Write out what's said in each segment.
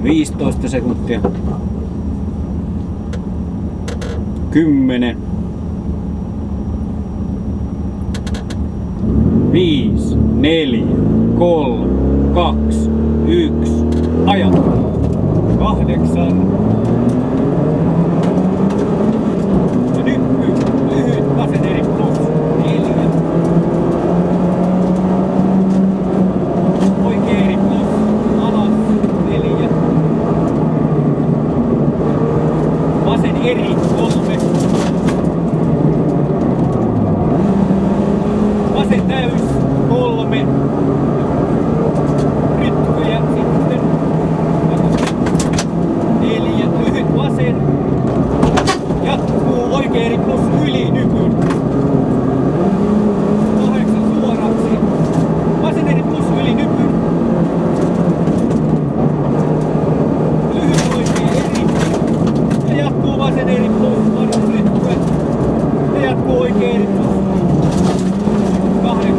15 sekuntia. 10. 5, 4, 3, 2, 1. Aja. 8. Ja nyt lyhyt vasen eri plus 4. Oikea eri plus alas 4. Vasen eri 3. Vasen täys 3. Rytkyjä sitten 4. Lyhyt vasen. Jatkuu oikea eri plus yli nypyn. 8 suoraksi. Vasen eri plus yli nypyn. Lyhyt oikea eri. Ja jatkuu vasen eri plus varon rytkyä. Ja jatkuu oikea eri plus 8.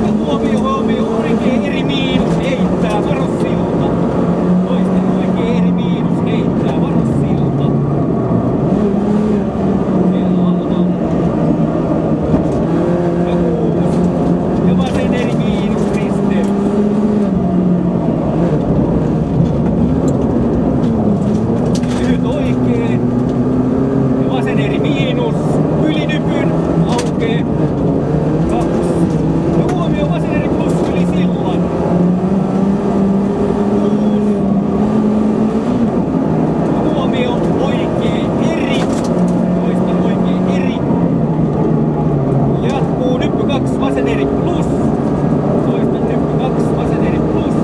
Ja huomio, oikea eri miinus heittää, varo silta. Toisten oikea eri miinus heittää, varo silta. Siellä alhaalla. Ja 6. Ja vasen eri miinus risteys. Lyhyt oikee. Ja vasen eri miinus. Yli nypyn. Aukee. 2. Ja huomio vasen eri plus yli sillan. 6. Ja huomio oikee eri. Toista oikee eri. Jatkuu nyppy 2 vasen eri plus. Toista nyppy 2 vasen eri plus.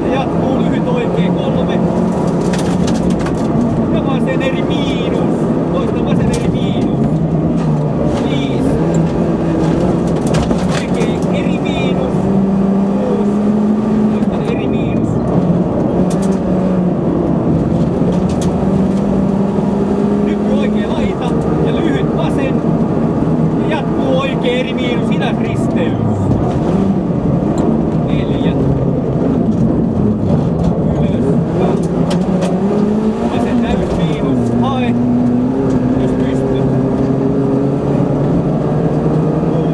Ja jatkuu lyhyt oikee 3. Ja vasen eri miinus. Toista vasen eri miinus. 5. Oikee eri miinus. 6. Toista eri miinus. Nyppy oikee laita ja lyhyt vasen. Ja jatkuu oikee eri miinus hidas risteys. 4. Ylös. 2. Vasen täys miinus. Hae. Jos pystyt. 6.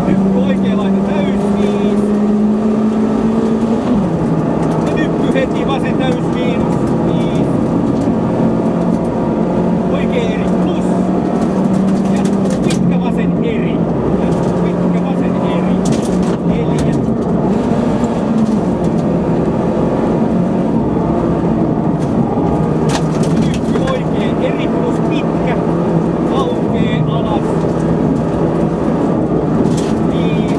Nyppy oikea laita täys 5. Ja nyppy heti vasen täys miinus 5. Oikea eri plus. Ja pitkä vasen eri. Ja pitkä vasen eri. 4. Nyppy oikea eri plus pitkä. Aukee alas. 5.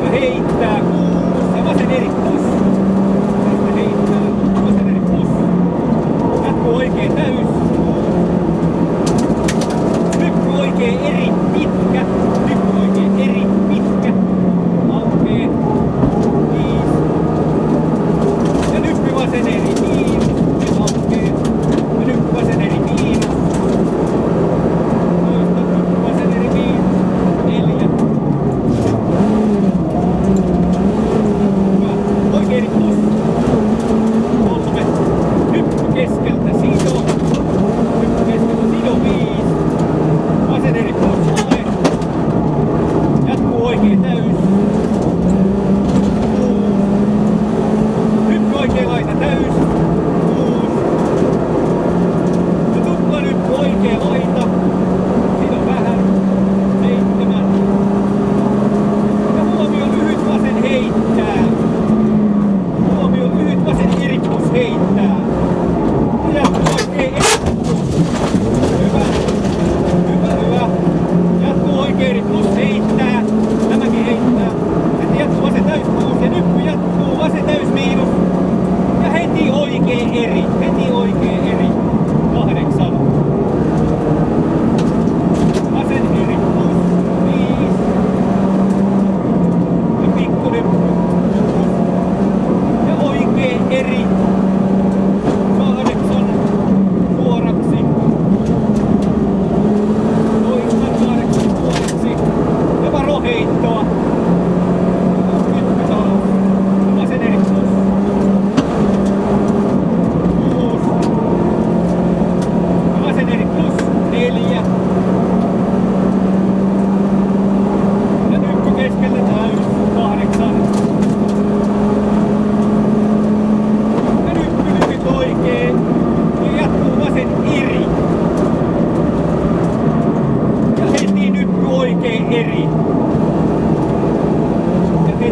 Ja heittää 6. Ja vasen eri plus. Sitten heittää vasen eri plus. Jatkuu oikea täys. Nyppy oikea eri pitkä. Nyppy oikea eri pitkä. Aukee. 5. Ja nyppy vasen eri miinus. Nyt aukee. Ja nyppy vasen eri miinus. Toista nyppy vasen eri miinus. 4. Oikea eri plus. 3. Nyppy keskeltä sido. Nyppy keskeltä sido 5. Vasen eri plus 3.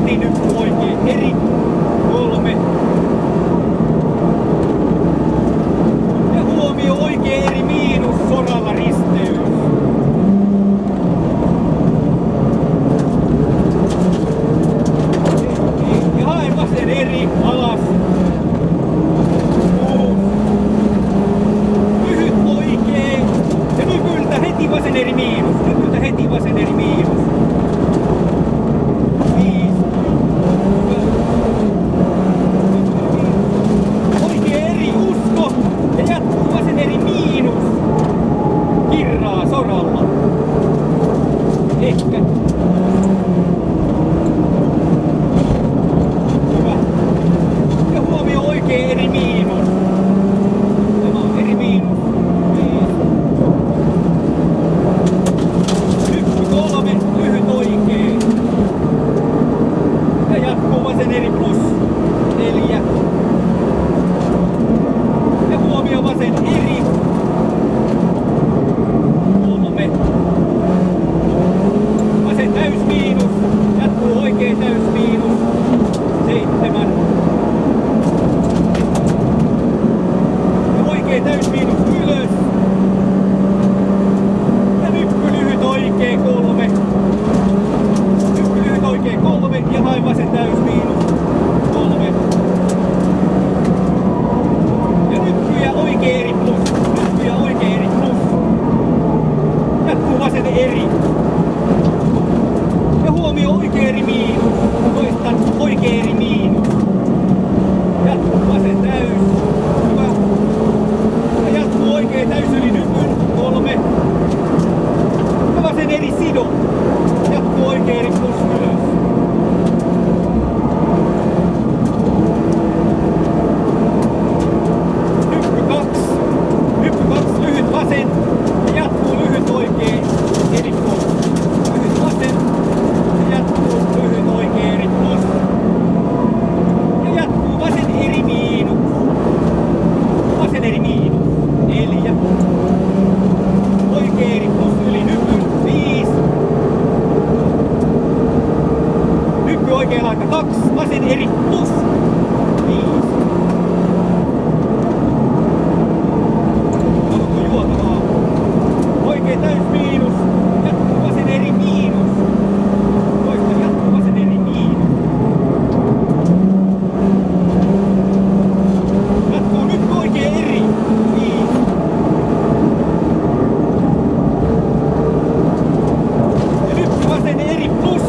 eri, nyppy oikein eri. 3. Ja huomio oikein eri miinus soralla risteys. Ja haen vasen eri alas. 6. Lyhyt oikein. Ja nypyltä heti vasen eri miinus. Nypyltä heti vasen eri miinus. 5. Oikein eri usko. Ja jatkuu vasen eri miinus. Kirraa soralla. Ehkä. Hyvä. Ja huomio oikein eri miinus. Tämä on eri miinus. 5. Hyppy 3. Lyhyt oikein. Ja jatkuu vasen eri plus. 4. Ja huomio vasen eri. 3. Vasen täys miinus. Jatkuu oikein täys miinus. 7. Ja oikein täys miinus ylös. Ja nyppy lyhyt oikein 3. Nyppy lyhyt oikein 3. Ja hain vasen täys miinus 3. Ja nyppyjä oikein eri plus. Nyppyjä oikein eri plus. Jatkuu vasen eri. Ja huomio oikein eri miinus. Toistan oikein eri miinus. Jatkuu vasen täys. Hyvä. Ja jatkuu oikein täys yli nypyn. 3. Ja vasen eri sido. Jatkuu oikein eri plus ylös. Hyppy 2. Hyppy 2 lyhyt vasen. Ja jatkuu lyhyt oikein eri plus. Lyhyt vasen. Ja jatkuu lyhyt oikein eri plus. Ja jatkuu vasen eri miinus. Vasen eri miinus. 4. Oikein eri plus yli nypyn. 5. Nyppy oikein laita 2. Vasen eri plus. 5. Onko juotavaa? Oikein täys miinus. Jatkuu vasen eri miinus. Toista jatkuu vasen eri miinus. Jatkuu nyt oikein eri. 5. Ja nyt vasen eri plus.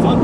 100.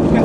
mikä